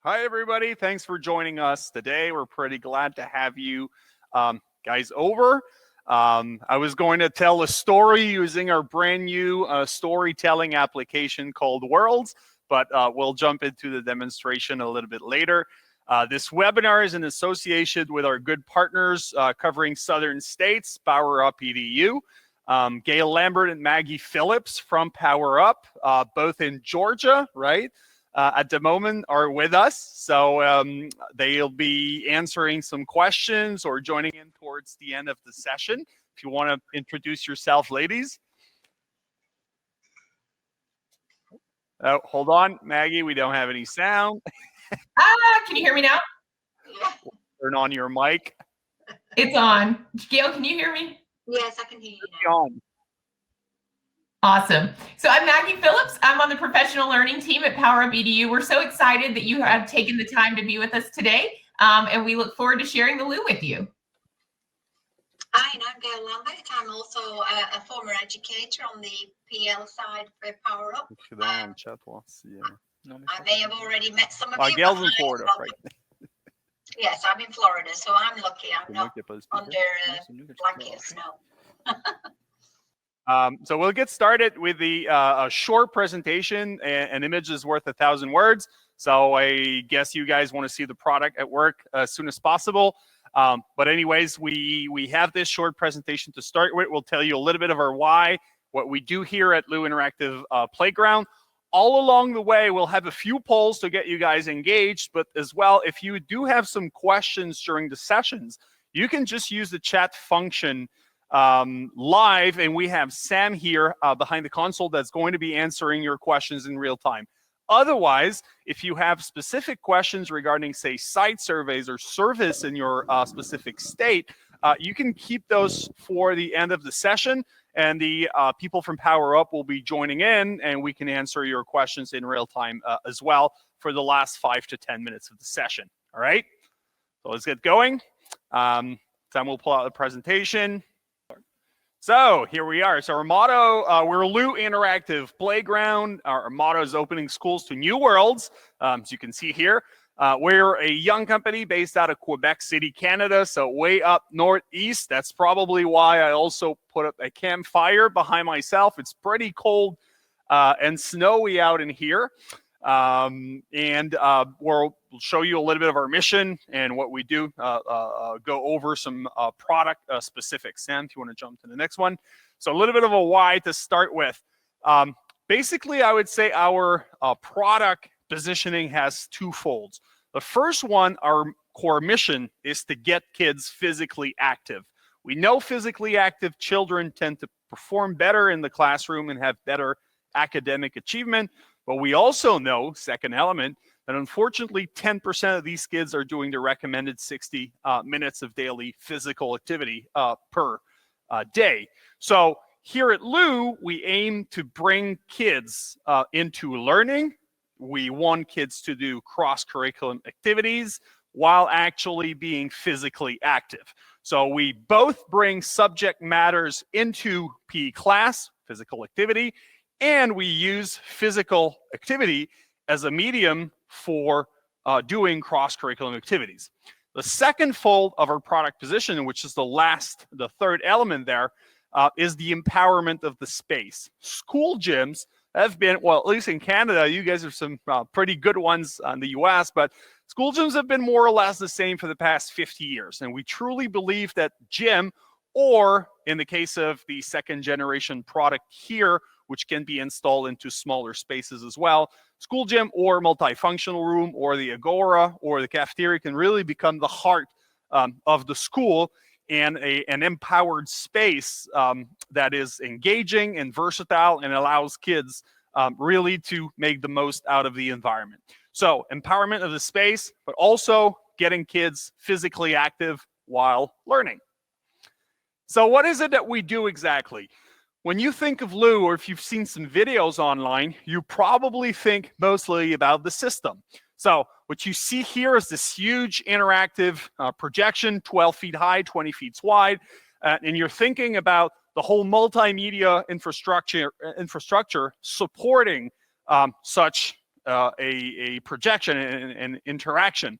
Hi, everybody. Thanks for joining us today. We're pretty glad to have you guys over. I was going to tell a story using our brand new storytelling application called Worlds, but we'll jump into the demonstration a little bit later. This webinar is in association with our good partners covering Southern States, PowerUp EDU. Gail Lambert and Maggie Phillips from PowerUp, both in Georgia, right? At the moment are with us. So they'll be answering some questions or joining in towards the end of the session. If you want to introduce yourself, ladies. Oh, hold on, Maggie, we don't have any sound. Can you hear me now? Turn on your mic. It's on. Gail, can you hear me? Yes, I can hear you now. On. Awesome. So I'm Maggie Phillips. I'm on the professional learning team at PowerUp EDU. We're so excited that you have taken the time to be with us today, and we look forward to sharing the Lou with you. Hi, and I'm Gail Lambert. I'm also a former educator on the PL side for PowerUp. I may have already met some of you. Gail's in Florida, right? Yes, I'm in Florida, so I'm lucky. I'm not under blanket of snow. So we'll get started with the a short presentation. An image is worth 1,000 words. So I guess you guys want to see the product at work as soon as possible. But anyways, we have this short presentation to start with. We'll tell you a little bit of our why, what we do here at Lou Interactive Playground. All along the way, we'll have a few polls to get you guys engaged. But as well, if you do have some questions during the sessions, you can just use the chat function live, and we have Sam here behind the console that's going to be answering your questions in real time. Otherwise, if you have specific questions regarding, say, site surveys or service in your specific state, you can keep those for the end of the session, and the people from PowerUp will be joining in, and we can answer your questions in real time as well for the last 5 to 10 minutes of the session. All right, so let's get going. Sam will pull out the presentation. So here we are. So our motto, we're Lou Interactive Playground. Our motto is opening schools to new worlds. As you can see here, we're a young company based out of Quebec City, Canada. So way up northeast. That's probably why I also put up a campfire behind myself. It's pretty cold and snowy out in here. We'll show you a little bit of our mission and what we do, go over some product specifics. Sam, if you want to jump to the next one. So a little bit of a why to start with. Basically, I would say our product positioning has two folds. The first one, our core mission, is to get kids physically active. We know physically active children tend to perform better in the classroom and have better academic achievement. But we also know, second element, that unfortunately 10% of these kids are doing the recommended 60 minutes of daily physical activity per day. So here at Lou, we aim to bring kids into learning. We want kids to do cross-curriculum activities while actually being physically active. So we both bring subject matters into PE class, physical activity, and we use physical activity as a medium for doing cross-curriculum activities. The second fold of our product position, which is the third element there, is the empowerment of the space. School gyms have been, well, at least in Canada, you guys have some pretty good ones in the US, but school gyms have been more or less the same for the past 50 years. And we truly believe that gym, or in the case of the second generation product here, which can be installed into smaller spaces as well, school gym or multifunctional room or the agora or the cafeteria can really become the heart of the school and an empowered space that is engaging and versatile and allows kids really to make the most out of the environment. So empowerment of the space, but also getting kids physically active while learning. So what is it that we do exactly? When you think of Lou, or if you've seen some videos online, you probably think mostly about the system. So what you see here is this huge interactive projection, 12 feet high, 20 feet wide, and you're thinking about the whole multimedia infrastructure supporting such a projection and interaction.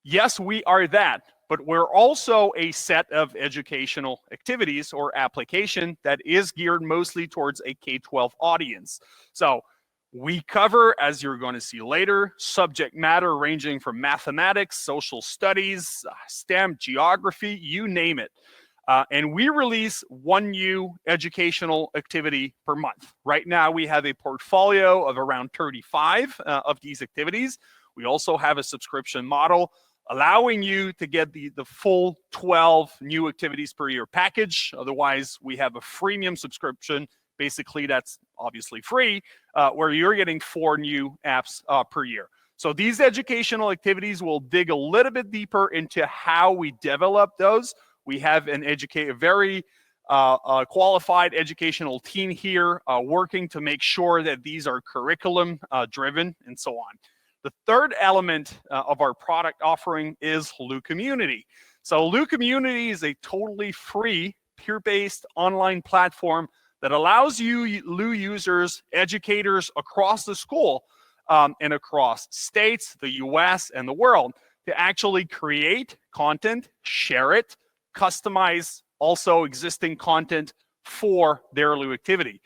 Yes, we are that, but we're also a set of educational activities or application that is geared mostly towards a K-12 audience. So we cover, as you're going to see later, subject matter ranging from mathematics, social studies, STEM, geography, you name it. And we release one new educational activity per month. Right now, we have a portfolio of around 35 of these activities. We also have a subscription model allowing you to get the full 12 new activities per year package. Otherwise, we have a freemium subscription. Basically, that's obviously free, where you're getting 4 new apps per year. So these educational activities will dig a little bit deeper into how we develop those. We have a very qualified educational team here working to make sure that these are curriculum driven and so on. The third element of our product offering is Lu Community. So Lu Community is a totally free, peer-based online platform that allows you, Lu users, educators across the school and across states, the US, and the world to actually create content, share it, customize also existing content for their Lu activity,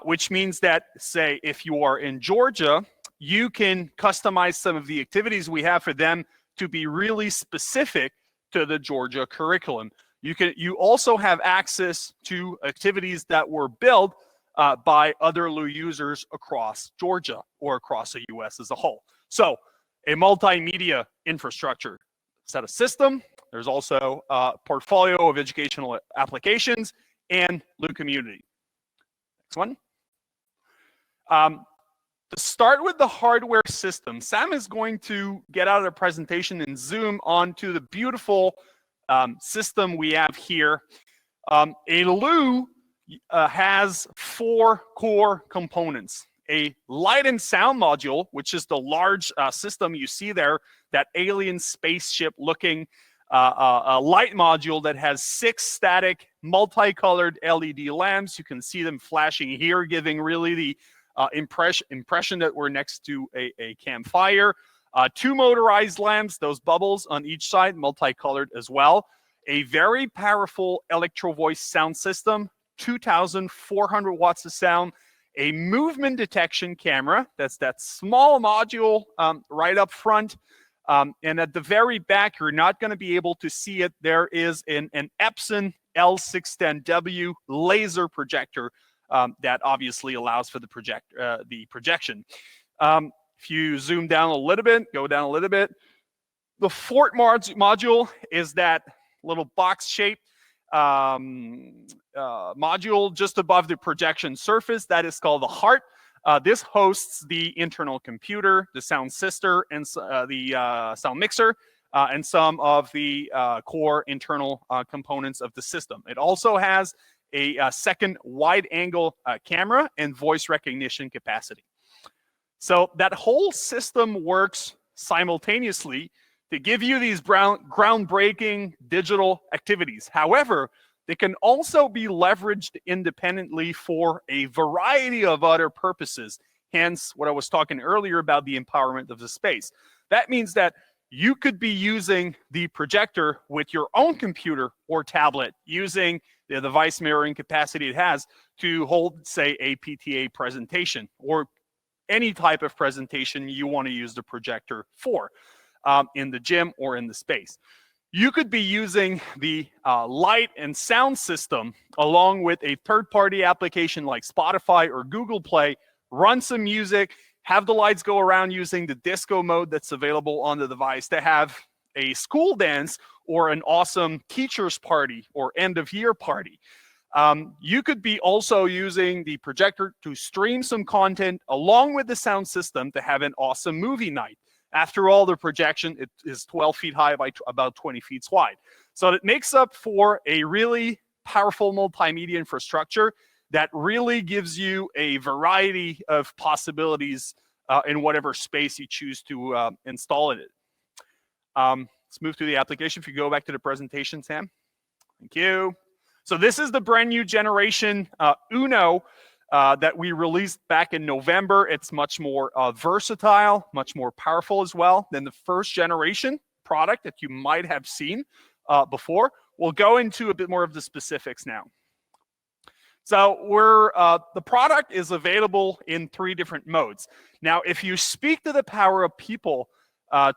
which means that, say, if you are in Georgia, you can customize some of the activities we have for them to be really specific to the Georgia curriculum. You also have access to activities that were built by other Lu users across Georgia or across the US as a whole. So a multimedia infrastructure set of system. There's also a portfolio of educational applications and Lu Community. Next one. To start with the hardware system, Sam is going to get out of the presentation and zoom onto the beautiful system we have here. A Lu has 4 core components. A light and sound module, which is the large system you see there, that alien spaceship looking a light module that has 6 static multicolored LED lamps. You can see them flashing here, giving really the impression that we're next to a campfire. 2 motorized lamps, those bubbles on each side, multicolored as well. A very powerful electro voice sound system, 2,400 watts of sound. A movement detection camera, that's that small module right up front. And at the very back, you're not going to be able to see it. There is an Epson L610W laser projector that obviously allows for the projection. If you zoom down a little bit, go down a little bit, the fourth module is that little box-shaped module just above the projection surface. That is called the heart. This hosts the internal computer, the sound sister, and the sound mixer, and some of the core internal components of the system. It also has a second wide-angle camera and voice recognition capacity. So that whole system works simultaneously to give you these groundbreaking digital activities. However, they can also be leveraged independently for a variety of other purposes. Hence, what I was talking earlier about the empowerment of the space. That means that you could be using the projector with your own computer or tablet using the device mirroring capacity it has to hold, say, a PTA presentation or any type of presentation you want to use the projector for in the gym or in the space. You could be using the light and sound system along with a third-party application like Spotify or Google Play, run some music, have the lights go around using the disco mode that's available on the device to have a school dance or an awesome teacher's party or end-of-year party. You could be also using the projector to stream some content along with the sound system to have an awesome movie night. After all, the projection is 12 feet high by about 20 feet wide. So it makes up for a really powerful multimedia infrastructure that really gives you a variety of possibilities in whatever space you choose to install it in. Let's move to the application. If you go back to the presentation, Sam. Thank you. So this is the brand new generation Uno that we released back in November. It's much more versatile, much more powerful as well than the first generation product that you might have seen before. We'll go into a bit more of the specifics now. So the product is available in 3 different modes. Now, if you speak to the PowerUp people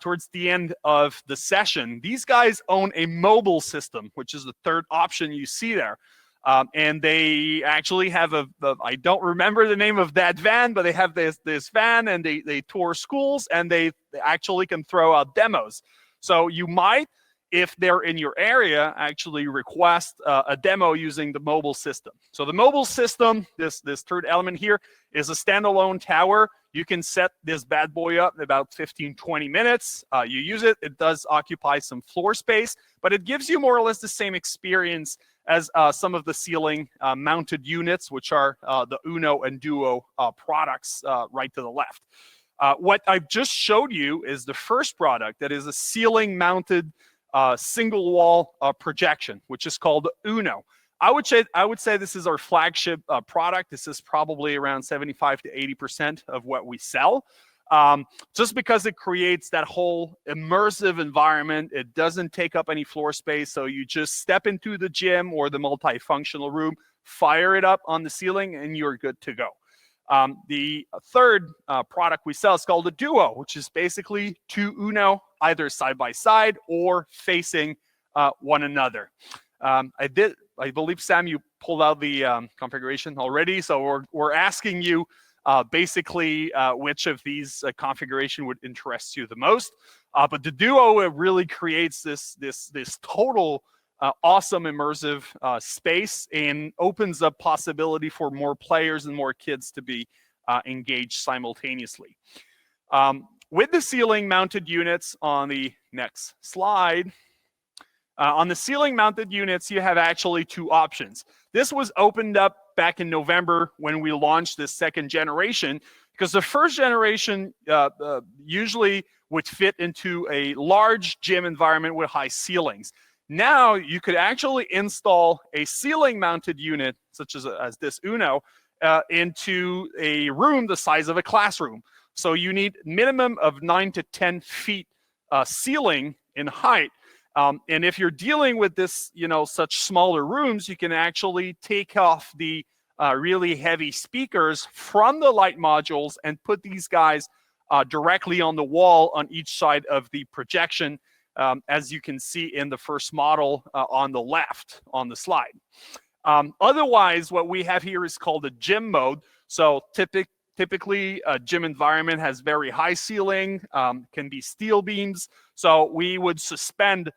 towards the end of the session, these guys own a mobile system, which is the 3rd option you see there. And they actually have I don't remember the name of that van, but they have this van, and they tour schools, and they actually can throw out demos. So you might, if they're in your area, actually request a demo using the mobile system. So the mobile system, this 3rd element here, is a standalone tower. You can set this bad boy up in about 15-20 minutes. You use it. It does occupy some floor space, but it gives you more or less the same experience as some of the ceiling mounted units, which are the Uno and Duo products right to the left. What I've just showed you is the first product that is a ceiling mounted single wall projection, which is called Uno. I would say this is our flagship product. This is probably around 75 to 80% of what we sell. Just because it creates that whole immersive environment. It doesn't take up any floor space, so you just step into the gym or the multifunctional room, fire it up on the ceiling, and you're good to go. The 3rd product we sell is called a Duo, which is basically 2 Uno, either side by side or facing one another. I believe, Sam, you pulled out the configuration already, so we're asking you basically which of these configuration would interest you the most. But the Duo, it really creates this total awesome immersive space, and opens up possibility for more players and more kids to be engaged simultaneously. With the ceiling mounted units on the next slide, on the ceiling mounted units, you have actually 2 options. This was opened up back in November when we launched this 2nd generation, because the 1st generation usually would fit into a large gym environment with high ceilings. Now you could actually install a ceiling mounted unit, such as this Uno, into a room the size of a classroom. So you need minimum of 9 to 10 feet ceiling in height. And if you're dealing with this, such smaller rooms, you can actually take off the really heavy speakers from the light modules and put these guys directly on the wall on each side of the projection, as you can see in the first model on the left on the slide. Otherwise, what we have here is called a gym mode. So typically, a gym environment has very high ceiling, can be steel beams. So we would suspend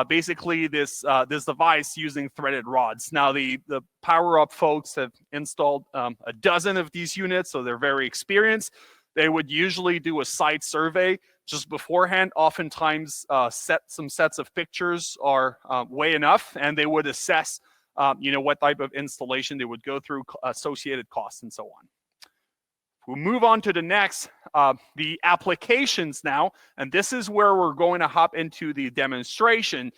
basically this device using threaded rods. Now, the PowerUp folks have installed a dozen of these units, so they're very experienced. They would usually do a site survey just beforehand. Oftentimes, some sets of pictures are way enough, and they would assess what type of installation they would go through, associated costs, and so on. We'll move on to the next, the applications now, and this is where we're going to hop into the demonstration.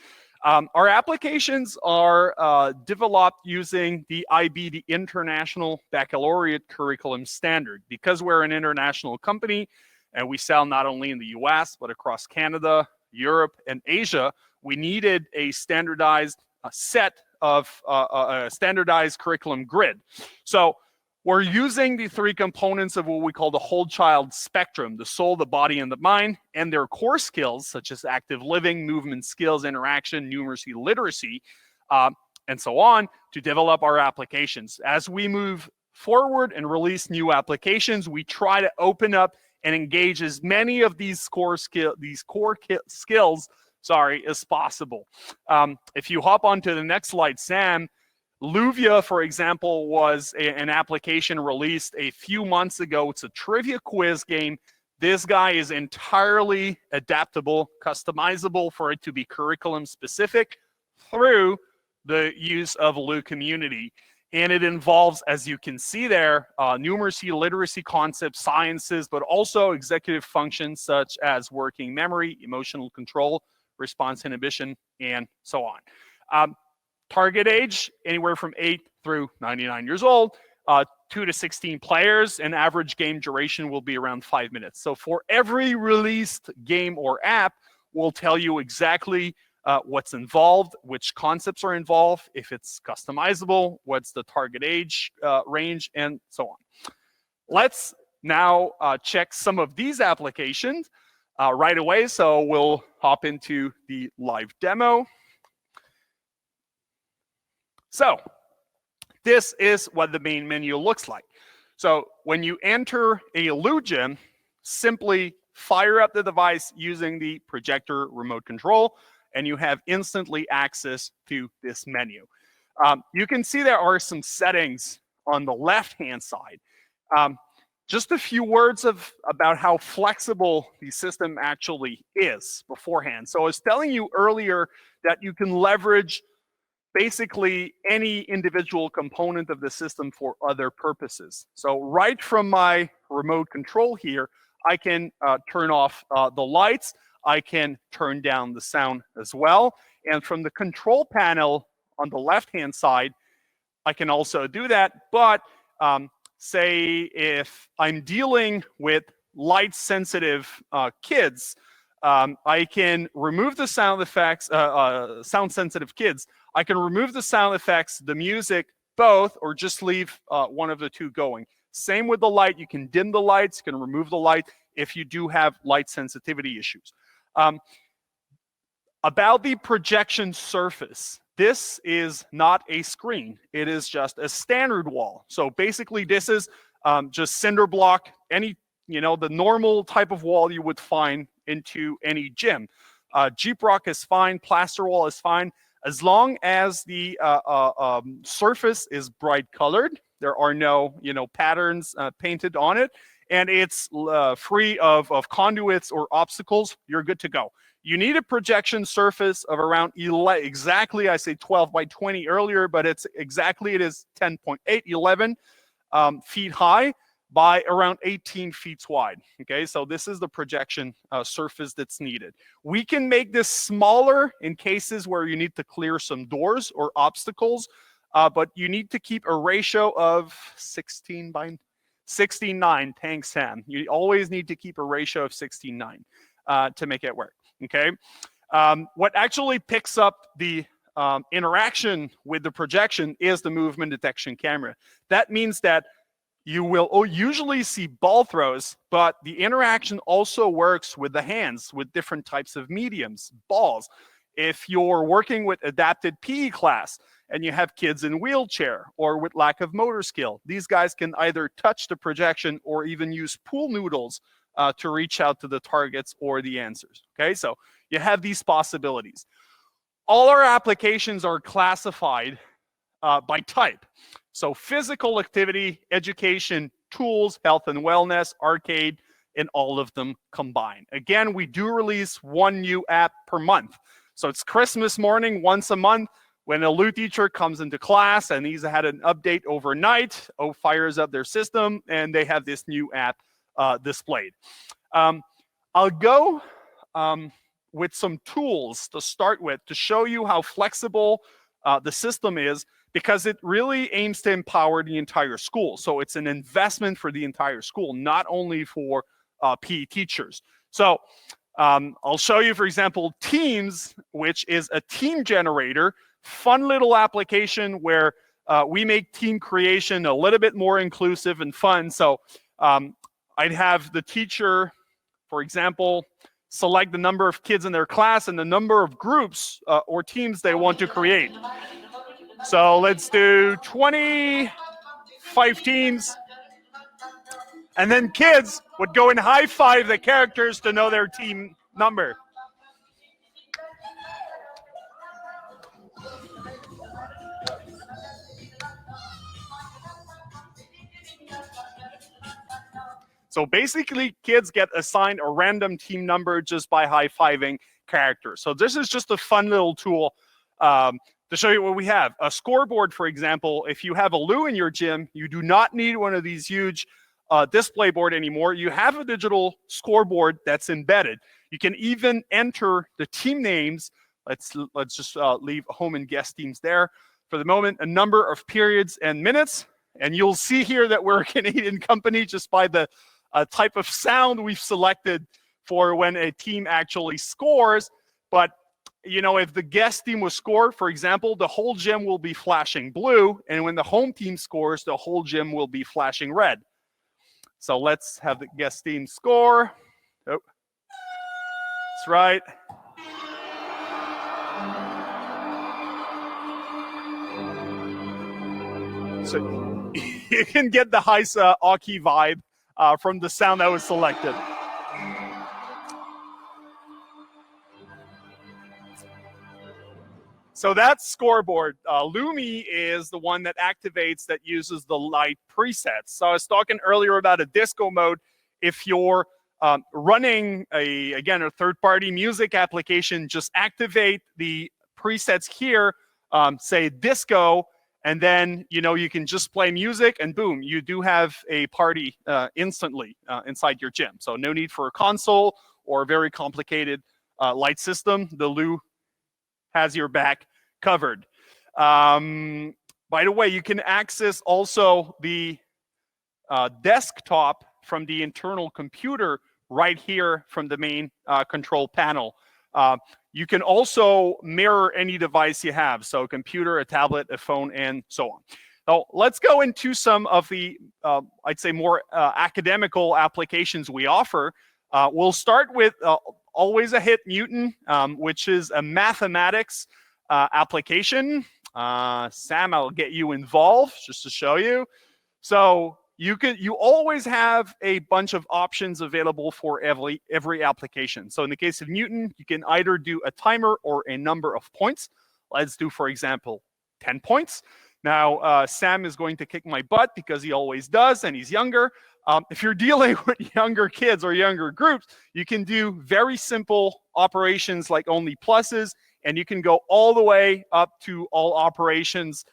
Our applications are developed using the IB, the International Baccalaureate Curriculum Standard. Because we're an international company and we sell not only in the US, but across Canada, Europe, and Asia, we needed a standardized set of a standardized curriculum grid. So we're using the 3 components of what we call the whole child spectrum: the soul, the body, and the mind, and their core skills, such as active living, movement skills, interaction, numeracy, literacy, and so on, to develop our applications. As we move forward and release new applications, we try to open up and engage as many of these core skills as possible. If you hop onto the next slide, Sam, SamLuvia, for example, was an application released a few months ago. It's a trivia quiz game. This guy is entirely adaptable, customizable for it to be curriculum specific through the use of Lu Community. And it involves, as you can see there, numeracy, literacy concepts, sciences, but also executive functions such as working memory, emotional control, response inhibition, and so on. Target age, anywhere from 8 through 99 years old. 2 to 16 players, and average game duration will be around 5 minutes. So for every released game or app, we'll tell you exactly what's involved, which concepts are involved, if it's customizable, what's the target age range, and so on. Let's now check some of these applications right away. So we'll hop into the live demo. So this is what the main menu looks like. So when you enter a Lu Gym, simply fire up the device using the projector remote control, and you have instantly access to this menu. You can see there are some settings on the left-hand side. Just a few words about how flexible the system actually is beforehand. So I was telling you earlier that you can leverage basically any individual component of the system for other purposes. So right from my remote control here, I can turn off the lights. I can turn down the sound as well. And from the control panel on the left-hand side, I can also do that. But say if I'm dealing with light-sensitive kids, I can remove the sound effects, sound-sensitive kids. I can remove the sound effects, the music, both, or just leave one of the two going. Same with the light. You can dim the lights, you can remove the light if you do have light sensitivity issues. About the projection surface, this is not a screen. It is just a standard wall. So basically this is just cinder block, the normal type of wall you would find into any gym. Jeep rock is fine, plaster wall is fine, as long as the surface is bright colored. There are no patterns painted on it, and it's free of conduits or obstacles. You're good to go. You need a projection surface of around exactly, I say 12 by 20 earlier, but it is 10.8, 11 feet high by around 18 feet wide. Okay, so this is the projection surface that's needed. We can make this smaller in cases where you need to clear some doors or obstacles, but you need to keep a ratio of 16 by 16:9. Thanks, Sam. You always need to keep a ratio of 16:9 to make it work. Okay, what actually picks up the interaction with the projection is the movement detection camera. That means that you will usually see ball throws, but the interaction also works with the hands, with different types of mediums, balls. If you're working with adapted PE class and you have kids in wheelchair or with lack of motor skill, these guys can either touch the projection or even use pool noodles to reach out to the targets or the answers. Okay, so you have these possibilities. All our applications are classified by type. So physical activity, education, tools, health and wellness, arcade, and all of them combined. Again, we do release one new app per month. So it's Christmas morning once a month when a Lu teacher comes into class and he's had an update overnight, fires up their system, and they have this new app displayed. I'll go with some tools to start with to show you how flexible the system is, because it really aims to empower the entire school. So it's an investment for the entire school, not only for PE teachers. So I'll show you, for example, Teams, which is a team generator, fun little application where we make team creation a little bit more inclusive and fun. So I'd have the teacher, for example, select the number of kids in their class and the number of groups or teams they want to create. So let's do 25 teams. And then kids would go and high five the characters to know their team number. So basically, kids get assigned a random team number just by high-fiving characters. So this is just a fun little tool to show you what we have. A scoreboard, for example, if you have a Lu in your gym, you do not need one of these huge display board anymore. You have a digital scoreboard that's embedded. You can even enter the team names. Let's just leave home and guest teams there for the moment. A number of periods and minutes. And you'll see here that we're a Canadian company just by the type of sound we've selected for when a team actually scores. But you know, if the guest team was scored, for example, the whole gym will be flashing blue, and when the home team scores, the whole gym will be flashing red. So let's have the guest team score. Oh, that's right. So you can get the Heise hockey vibe from the sound that was selected. So that's Scoreboard. Lumi is the one that activates, that uses the light presets. So I was talking earlier about a disco mode. If you're running a third-party music application, just activate the presets here, say disco, and then you can just play music, and boom, you do have a party instantly inside your gym. So no need for a console or a very complicated light system. The Lu has your back covered. By the way, you can access also the desktop from the internal computer right here from the main control panel. You can also mirror any device you have, so a computer, a tablet, a phone, and so on. Now, let's go into some of the, I'd say, more academical applications we offer. We'll start with always a hit Newton, which is a mathematics application. Sam, I'll get you involved just to show you. So you always have a bunch of options available for every application. So in the case of Newton, you can either do a timer or a number of points. Let's do, for example, 10 points. Now, Sam is going to kick my butt because he always does, and he's younger. If you're dealing with younger kids or younger groups, you can do very simple operations like only pluses, and you can go all the way up to all operations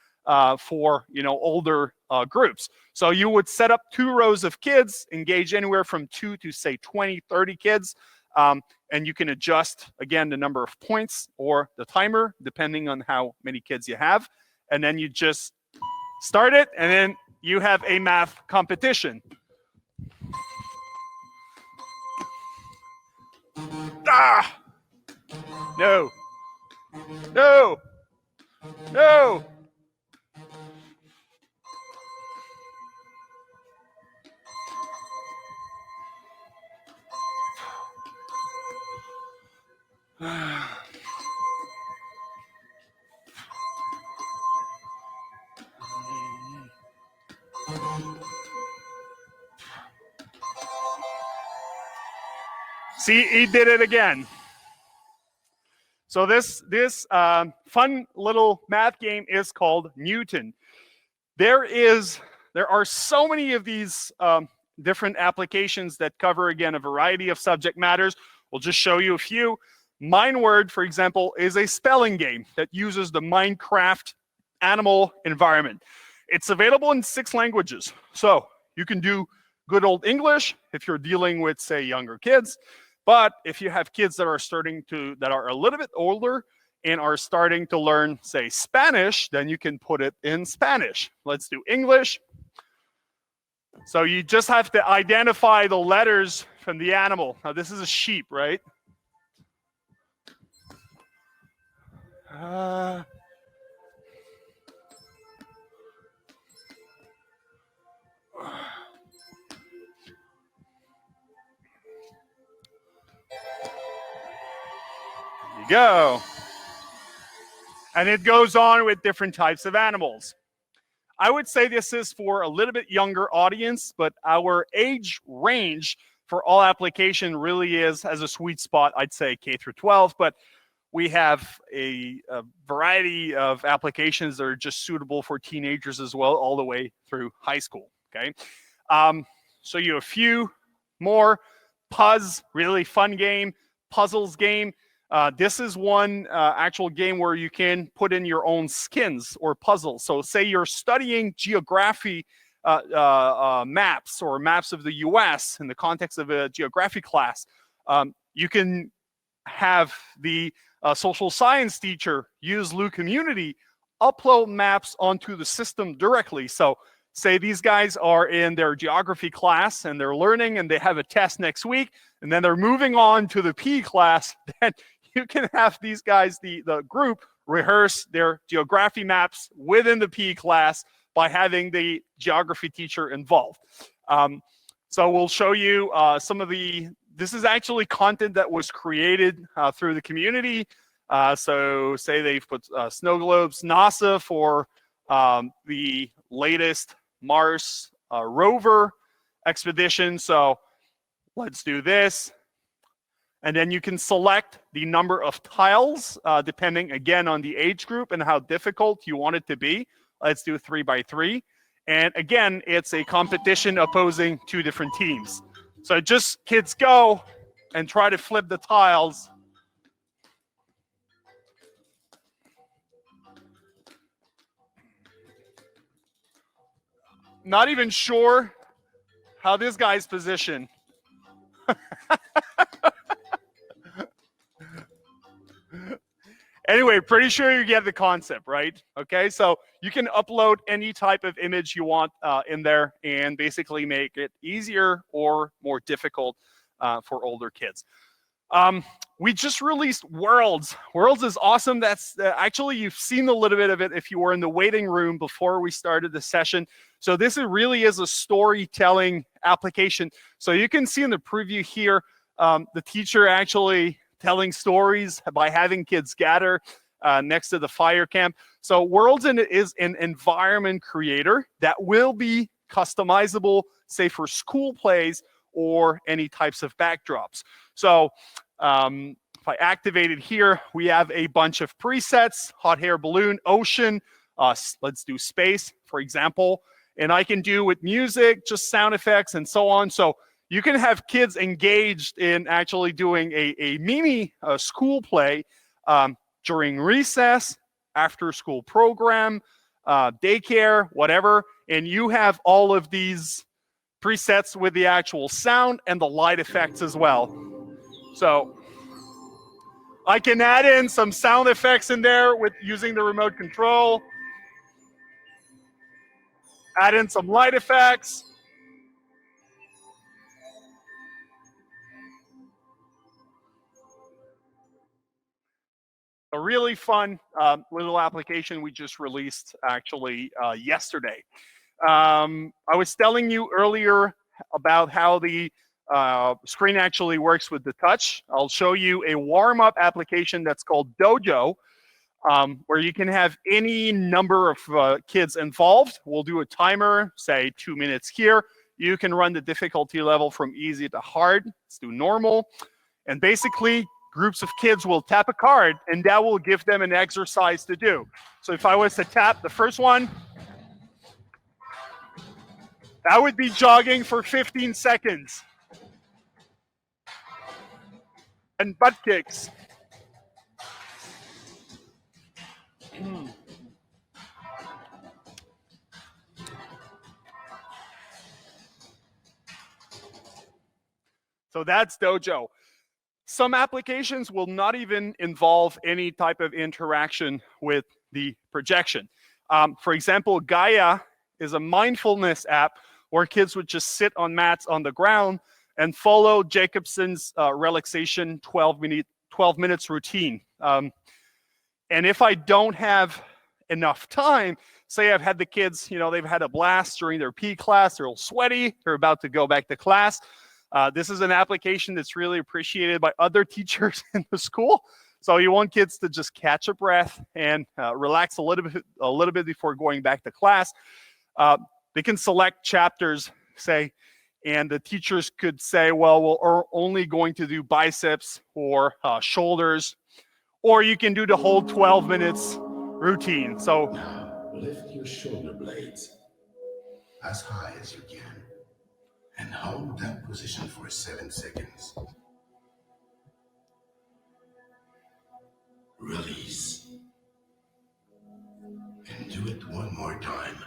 for older groups. So you would set up 2 rows of kids, engage anywhere from 2 to say 20, 30 kids, and you can adjust, again, the number of points or the timer, depending on how many kids you have. And then you just start it, and then you have a math competition. Ah! No. No. No. See, he did it again. So this fun little math game is called Newton. There are so many of these different applications that cover, again, a variety of subject matters. We'll just show you a few. MineWord, for example, is a spelling game that uses the Minecraft animal environment. It's available in 6 languages. So you can do good old English if you're dealing with, say, younger kids. But if you have kids that are a little bit older and are starting to learn, say, Spanish, then you can put it in Spanish. Let's do English. So you just have to identify the letters from the animal. Now, this is a sheep, right? Go. And it goes on with different types of animals. I would say this is for a little bit younger audience, but our age range for all application really is as a sweet spot, I'd say K through 12, but we have a variety of applications that are just suitable for teenagers as well, all the way through high school, okay? So you have a few more. Puzz, really fun game. Puzzles game. This is one actual game where you can put in your own skins or puzzles. So say you're studying geography maps or maps of the US in the context of a geography class. You can have the social science teacher use Lu Community, upload maps onto the system directly. So say these guys are in their geography class and they're learning and they have a test next week, and then they're moving on to the P class, then you can have these guys, the group, rehearse their geography maps within the P class by having the geography teacher involved. So we'll show you some of this is actually content that was created through the community. So say they've put snow globes, NASA for the latest Mars rover expedition. So let's do this. And then you can select the number of tiles, depending, again, on the age group and how difficult you want it to be. Let's do 3 by 3. And again, it's a competition opposing 2 different teams. So just kids go and try to flip the tiles. Not even sure how this guy's positioned. Anyway, pretty sure you get the concept, right? Okay, so you can upload any type of image you want in there and basically make it easier or more difficult for older kids. We just released Worlds. Worlds is awesome. That's actually, you've seen a little bit of it if you were in the waiting room before we started the session. So this really is a storytelling application. So you can see in the preview here, the teacher actually telling stories by having kids gather next to the fire camp. So Worlds is an environment creator that will be customizable, say for school plays or any types of backdrops. So if I activate it here, we have a bunch of presets: hot air balloon, ocean, let's do space, for example. And I can do with music, just sound effects and so on. So you can have kids engaged in actually doing a mini school play during recess, after school program, daycare, whatever. And you have all of these presets with the actual sound and the light effects as well. So I can add in some sound effects in there with using the remote control. Add in some light effects. A really fun little application we just released actually yesterday. I was telling you earlier about how the screen actually works with the touch. I'll show you a warm-up application that's called Dojo, where you can have any number of kids involved. We'll do a timer, say 2 minutes here. You can run the difficulty level from easy to hard. Let's do normal. And basically, groups of kids will tap a card, and that will give them an exercise to do. So if I was to tap the first one, that would be jogging for 15 seconds. And butt kicks. So that's Dojo. Some applications will not even involve any type of interaction with the projection. For example, Gaia is a mindfulness app where kids would just sit on mats on the ground and follow Jacobson's relaxation 12 minutes routine. And if I don't have enough time, say I've had the kids, they've had a blast during their P class, they're all sweaty, they're about to go back to class. This is an application that's really appreciated by other teachers in the school. So you want kids to just catch a breath and relax a little bit before going back to class. They can select chapters, say, and the teachers could say, well, we're only going to do biceps or shoulders, or you can do the whole 12 minutes routine. So now lift your shoulder blades as high as you can and hold that position for 7 seconds. Release. And do it one more time.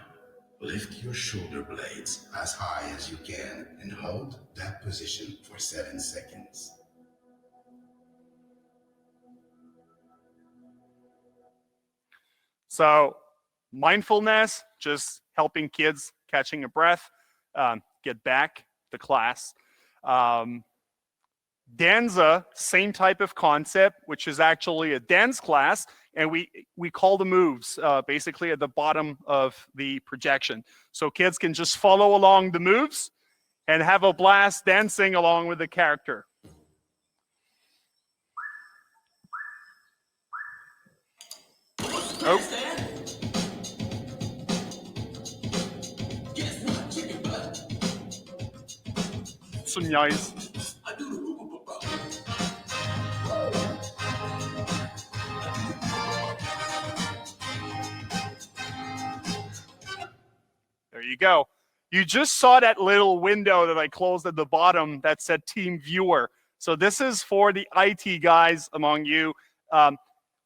Lift your shoulder blades as high as you can and hold that position for 7 seconds. So mindfulness, just helping kids catching a breath, get back to class. Danza, same type of concept, which is actually a dance class, and we call the moves basically at the bottom of the projection. So kids can just follow along the moves and have a blast dancing along with the character. Oh. Some nice. There you go. You just saw that little window that I closed at the bottom that said Team Viewer. So this is for the IT guys among you.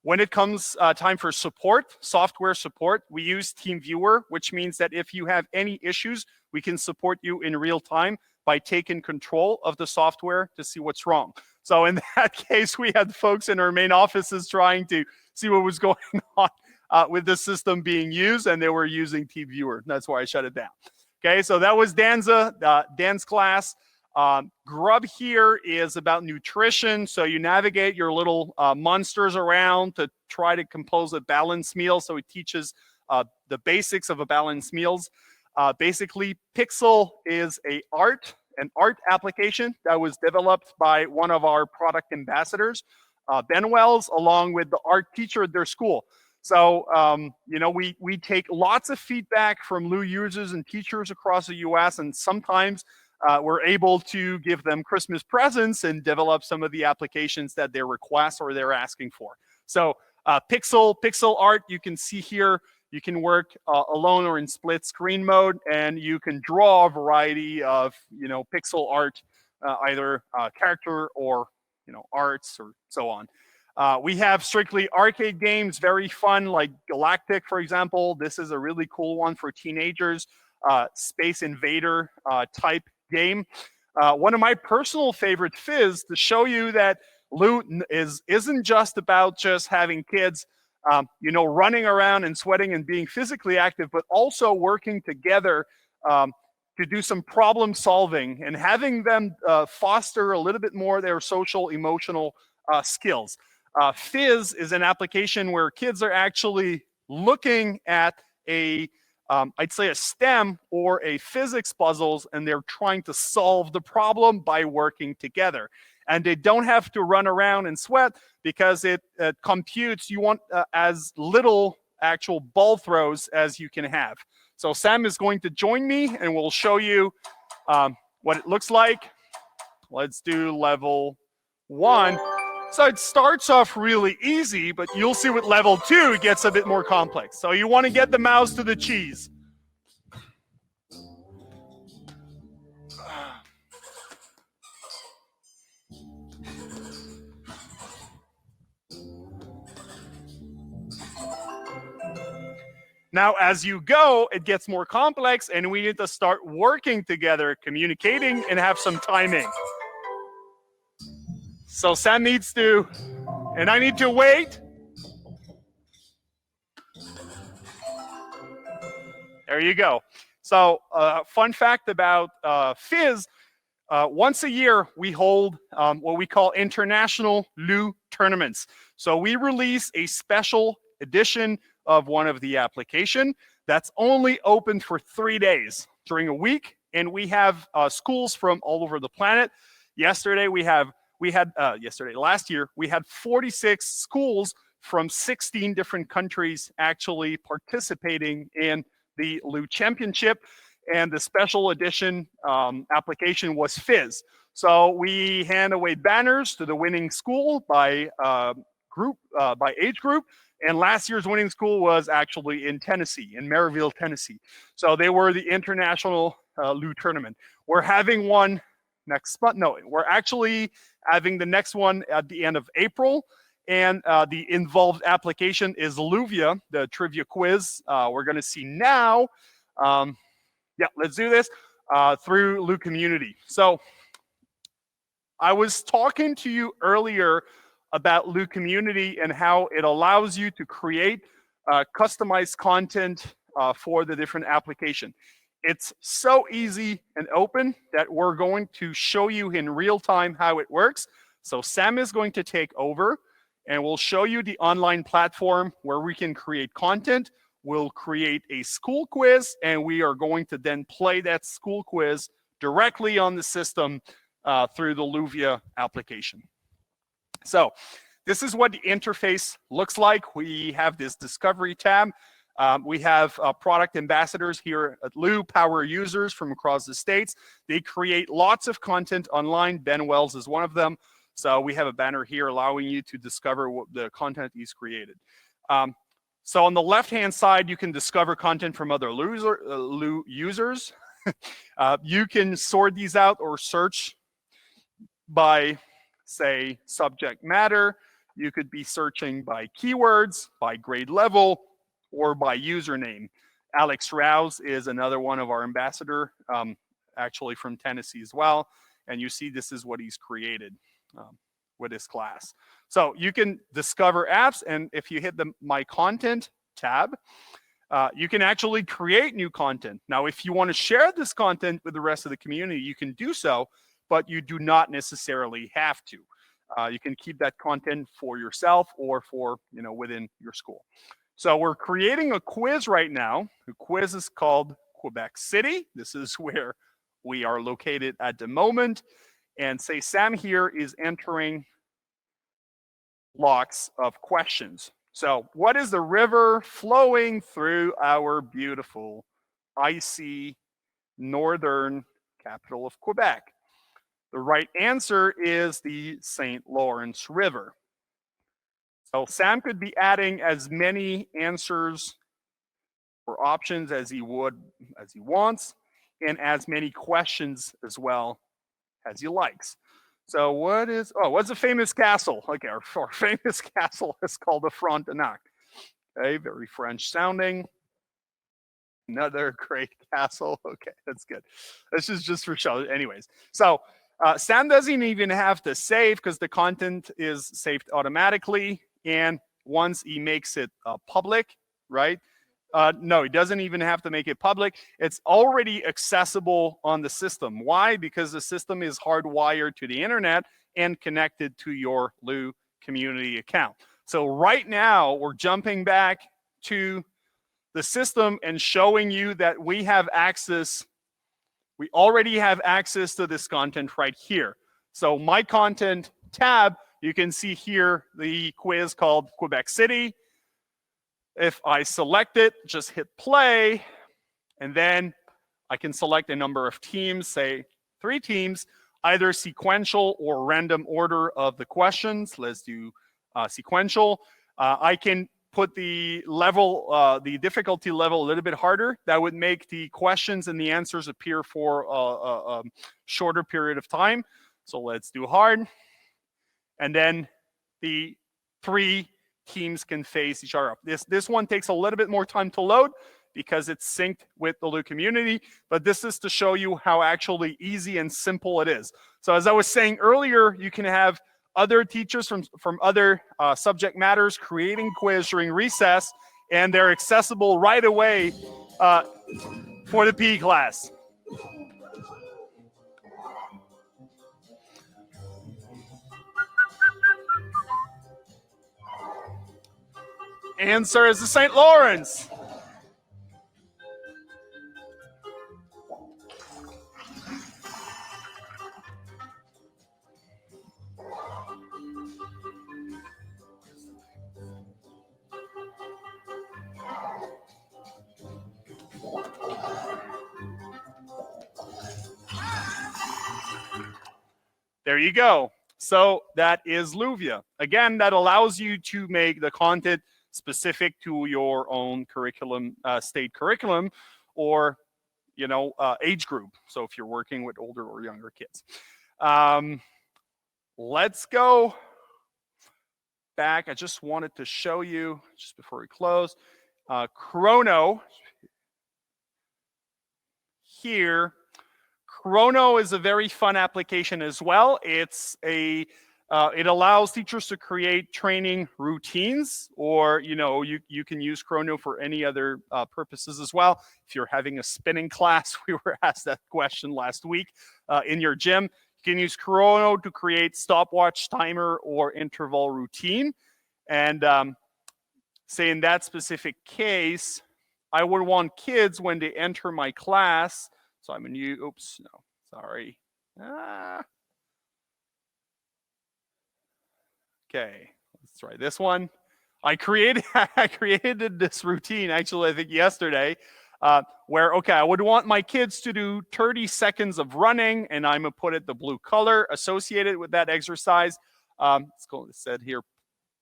When it comes time for support, software support, we use Team Viewer, which means that if you have any issues, we can support you in real time by taking control of the software to see what's wrong. So in that case, we had folks in our main offices trying to see what was going on with the system being used, and they were using Team Viewer. That's why I shut it down. Okay, so that was Danza, dance class. Grub here is about nutrition. So you navigate your little monsters around to try to compose a balanced meal. So it teaches the basics of a balanced meals. Basically, Pixel is an art application that was developed by one of our product ambassadors, Ben Wells, along with the art teacher at their school. So, we take lots of feedback from Lou users and teachers across the US, and sometimes we're able to give them Christmas presents and develop some of the applications that they request or they're asking for. So pixel art, you can see here, you can work alone or in split screen mode, and you can draw a variety of, pixel art, either character or, arts or so on. We have strictly arcade games, very fun, like Galactic, for example. This is a really cool one for teenagers, Space Invader type game. One of my personal favorite Fizz, to show you that Loot isn't just about just having kids, running around and sweating and being physically active, but also working together to do some problem solving and having them foster a little bit more their social, emotional skills. Fizz is an application where kids are actually looking at I'd say a STEM or a physics puzzles, and they're trying to solve the problem by working together. And they don't have to run around and sweat because it computes, you want as little actual ball throws as you can have. So Sam is going to join me and we'll show you what it looks like. Let's do level 1. So it starts off really easy, but you'll see with level 2, it gets a bit more complex. So you want to get the mouse to the cheese. Now, as you go, it gets more complex, and we need to start working together, communicating, and have some timing. So Sam needs to, and I need to wait. There you go. So fun fact about Fizz, once a year we hold what we call international Lou tournaments. So we release a special edition of one of the application that's only open for 3 days during a week, and we have schools from all over the planet. Last year we had 46 schools from 16 different countries actually participating in the Lou Championship, and the special edition application was Fizz. So we hand away banners to the winning school by age group. And last year's winning school was actually in Tennessee, in Maryville, Tennessee. So they were the international Lou tournament. We're having one next month. No, we're actually having the next one at the end of April. And the involved application is SamLuvia, the trivia quiz. We're going to see now. Let's do this through Lou Community. So I was talking to you earlier about Lou Community and how it allows you to create customized content for the different application. It's so easy and open that we're going to show you in real time how it works. So Sam is going to take over and we'll show you the online platform where we can create content. We'll create a school quiz and we are going to then play that school quiz directly on the system through the Luvia application. So this is what the interface looks like. We have this discovery tab. We have product ambassadors here at Lu, power users from across the States. They create lots of content online. Ben Wells is one of them. So we have a banner here allowing you to discover what the content he's created. So on the left-hand side, you can discover content from other Lu users. You can sort these out or search by, say, subject matter. You could be searching by keywords, by grade level, or by username. Alex Rouse is another one of our ambassador, actually from Tennessee as well. And you see this is what he's created with his class. So you can discover apps, and if you hit the My Content tab, you can actually create new content. Now, if you want to share this content with the rest of the community, you can do so, but you do not necessarily have to. You can keep that content for yourself or for, within your school. So we're creating a quiz right now. The quiz is called Quebec City. This is where we are located at the moment. And say Sam here is entering blocks of questions. So what is the river flowing through our beautiful, icy, northern capital of Quebec? The right answer is the St. Lawrence River. So Sam could be adding as many answers or options as he wants, and as many questions as well as he likes. So what's a famous castle? Okay, our famous castle is called the Frontenac. Okay, very French sounding. Another great castle. Okay, that's good. This is just for show. Anyways, so Sam doesn't even have to save because the content is saved automatically. And once he makes it public, right? No, he doesn't even have to make it public. It's already accessible on the system. Why? Because the system is hardwired to the internet and connected to your Lu community account. So right now, we're jumping back to the system and showing you that we have access. We already have access to this content right here. So My Content tab, you can see here the quiz called Quebec City. If I select it, just hit play, and then I can select a number of teams, say 3 teams, either sequential or random order of the questions. Let's do sequential. I can put the level, the difficulty level a little bit harder. That would make the questions and the answers appear for a shorter period of time. So let's do hard. And then the 3 teams can face each other up. This one takes a little bit more time to load because it's synced with the Lu community, but this is to show you how actually easy and simple it is. So as I was saying earlier, you can have other teachers from other subject matters creating quiz during recess, and they're accessible right away for the PE class. Answer is the St. Lawrence. There you go. So that is Luvia. Again, that allows you to make the content specific to your own curriculum, state curriculum, or age group. So if you're working with older or younger kids. Let's go back. I just wanted to show you, just before we close, Chrono here. Chrono is a very fun application as well. It's a It allows teachers to create training routines, or you can use Chrono for any other purposes as well. If you're having a spinning class, we were asked that question last week in your gym. You can use Chrono to create stopwatch, timer, or interval routine. And say in that specific case, I would want kids when they enter my class. So I'm going to use, oops, no, sorry. Okay, let's try this one. I created this routine, actually, I think yesterday, where, okay, I would want my kids to do 30 seconds of running, and I'm going to put it the blue color associated with that exercise. Let's go, it said here,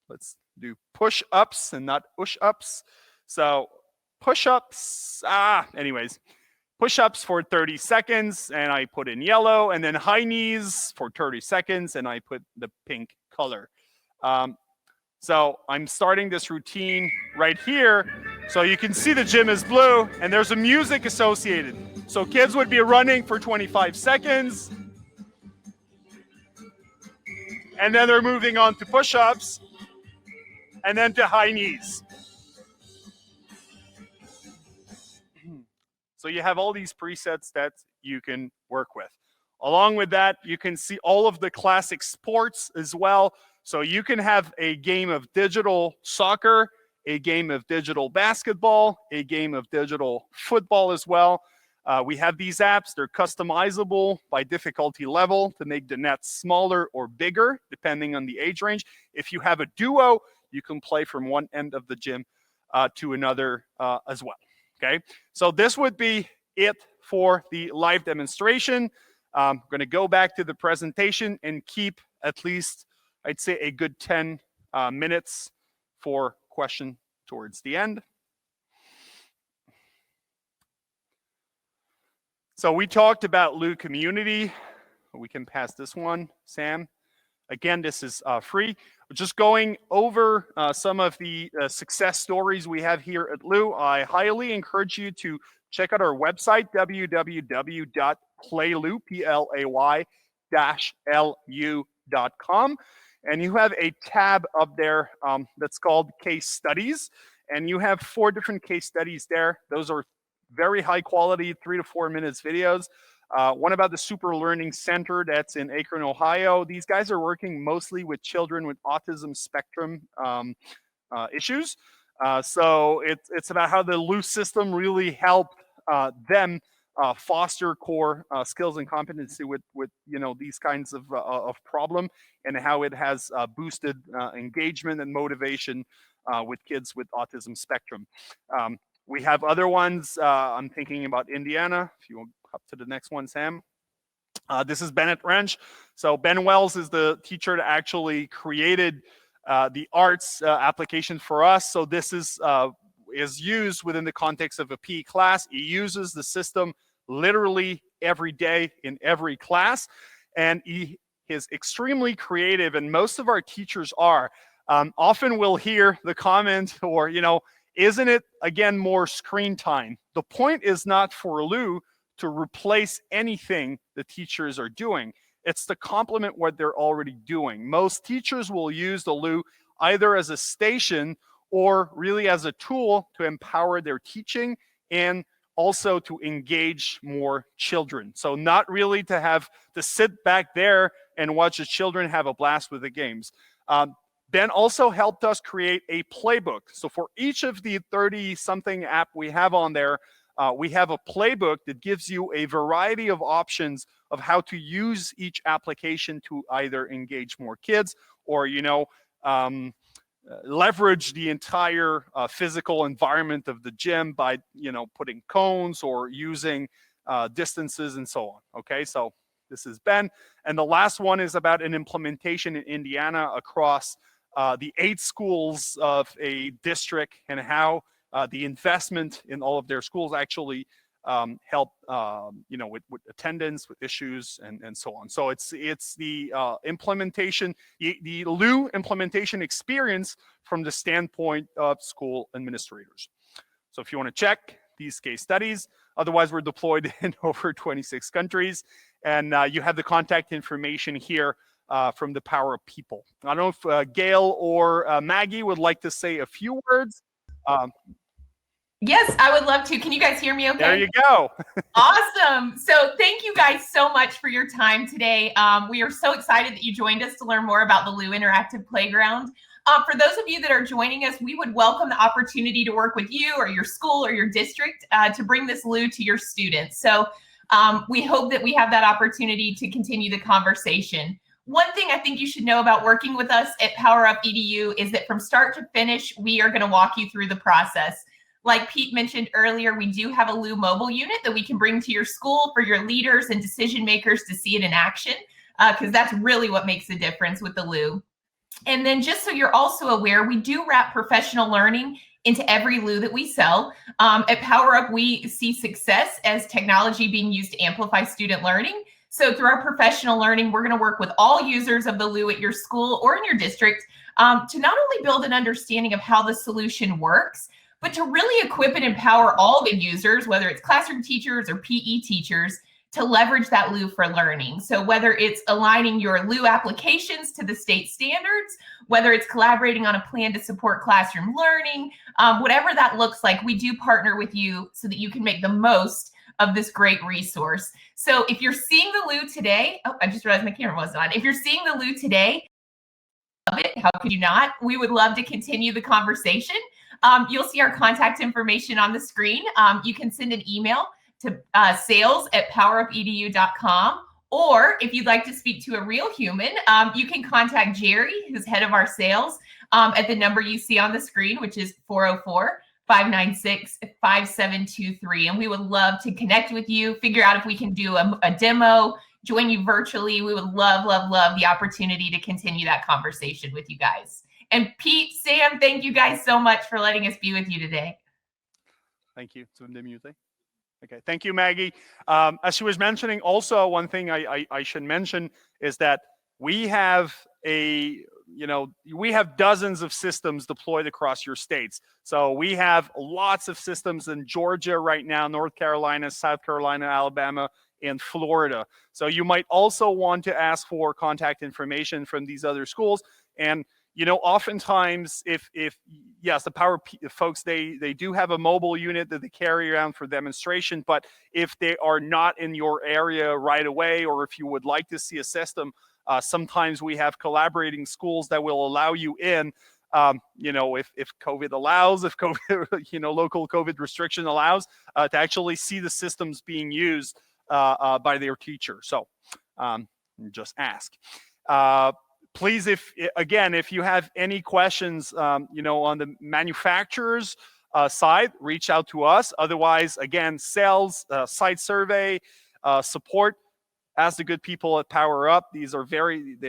let's do push-ups and not ush-ups. So push-ups, anyways, push-ups for 30 seconds, and I put in yellow, and then high knees for 30 seconds, and I put the pink color. So I'm starting this routine right here. So you can see the gym is blue, and there's a music associated. So kids would be running for 25 seconds, and then they're moving on to push-ups, and then to high knees. So you have all these presets that you can work with. Along with that, you can see all of the classic sports as well. So you can have a game of digital soccer, a game of digital basketball, a game of digital football as well. We have these apps. They're customizable by difficulty level to make the nets smaller or bigger, depending on the age range. If you have a duo, you can play from one end of the gym to another as well. Okay, so this would be it for the live demonstration. I'm going to go back to the presentation and keep at least, I'd say, a good 10 minutes for question towards the end. So we talked about Lu community. We can pass this one, Sam. Again, this is free. Just going over some of the success stories we have here at Lu. I highly encourage you to check out our website, www.playlu.com. And you have a tab up there that's called Case Studies. And you have 4 different case studies there. Those are very high quality, 3 to 4 minutes videos. One about the Super Learning Center that's in Akron, Ohio. These guys are working mostly with children with autism spectrum issues. So it's about how the Lu system really helped them foster core skills and competency with these kinds of problem, and how it has boosted engagement and motivation with kids with autism spectrum. We have other ones. I'm thinking about Indiana. If you want up to the next one, Sam. This is Bennett Wrench. So Ben Wells is the teacher that actually created the arts application for us. So this is used within the context of a PE class. He uses the system literally every day in every class, and he is extremely creative, and most of our teachers are. Often we'll hear the comment, or isn't it again more screen time? The point is not for Lu to replace anything the teachers are doing. It's to complement what they're already doing. Most teachers will use the Lu either as a station or really as a tool to empower their teaching and also to engage more children. So not really to have to sit back there and watch the children have a blast with the games. Ben also helped us create a playbook. So for each of the 30-something app we have on there, we have a playbook that gives you a variety of options of how to use each application to either engage more kids or, leverage the entire physical environment of the gym by, putting cones or using distances and so on. Okay, so this is Ben. And the last one is about an implementation in Indiana across the 8 schools of a district, and how the investment in all of their schools actually help, with attendance, with issues, and so on. So it's the implementation, the Lu implementation experience from the standpoint of school administrators. So if you want to check these case studies, otherwise we're deployed in over 26 countries, and you have the contact information here from the PowerUp people. I don't know if Gail or Maggie would like to say a few words. Yes, I would love to. Can you guys hear me okay? There you go. Awesome. So thank you guys so much for your time today. We are so excited that you joined us to learn more about the Lou Interactive Playground. For those of you that are joining us, we would welcome the opportunity to work with you or your school or your district to bring this Lou to your students. So we hope that we have that opportunity to continue the conversation. One thing I think you should know about working with us at PowerUp EDU is that from start to finish, we are going to walk you through the process. Like Pete mentioned earlier, we do have a Lou mobile unit that we can bring to your school for your leaders and decision makers to see it in action, because that's really what makes a difference with the Lou. And then just so you're also aware, we do wrap professional learning into every Lou that we sell. At PowerUp, we see success as technology being used to amplify student learning. So through our professional learning, we're going to work with all users of the Lou at your school or in your district to not only build an understanding of how the solution works, but to really equip and empower all the users, whether it's classroom teachers or PE teachers, to leverage that Lou for learning. So whether it's aligning your Lou applications to the state standards, whether it's collaborating on a plan to support classroom learning, whatever that looks like, we do partner with you so that you can make the most of this great resource. So if you're seeing the Lou today, oh, I just realized my camera wasn't on. If you're seeing the Lou today, love it. How could you not? We would love to continue the conversation. You'll see our contact information on the screen. You can send an email to sales@powerupedu.com. Or if you'd like to speak to a real human, you can contact Jerry, who's head of our sales, at the number you see on the screen, which is 404-596-5723. And we would love to connect with you, figure out if we can do a demo, join you virtually. We would love, love, love the opportunity to continue that conversation with you guys. And Pete, Sam, thank you guys so much for letting us be with you today. Thank you. Okay, thank you, Maggie. As she was mentioning, also one thing I should mention is that we have dozens of systems deployed across your states. So we have lots of systems in Georgia right now, North Carolina, South Carolina, Alabama, and Florida. So you might also want to ask for contact information from these other schools. And oftentimes, if yes, the Power folks, they do have a mobile unit that they carry around for demonstration, but if they are not in your area right away, or if you would like to see a system, sometimes we have collaborating schools that will allow you in, if COVID allows, if COVID, local COVID restriction allows, to actually see the systems being used by their teacher. So just ask. Please, if you have any questions, on the manufacturer's side, reach out to us. Otherwise, again, sales, site survey, support, ask the good people at PowerUp. They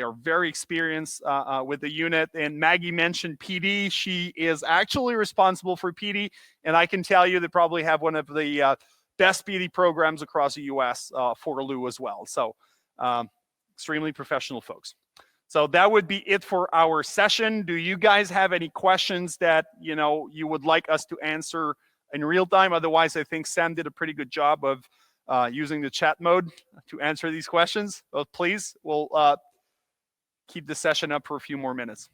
are very experienced with the unit. And Maggie mentioned PD. She is actually responsible for PD, and I can tell you they probably have one of the best PD programs across the U.S. For Lou as well. So, extremely professional folks. So that would be it for our session. Do you guys have any questions that you would like us to answer in real time? Otherwise, I think Sam did a pretty good job of using the chat mode to answer these questions. But please, we'll keep the session up for a few more minutes.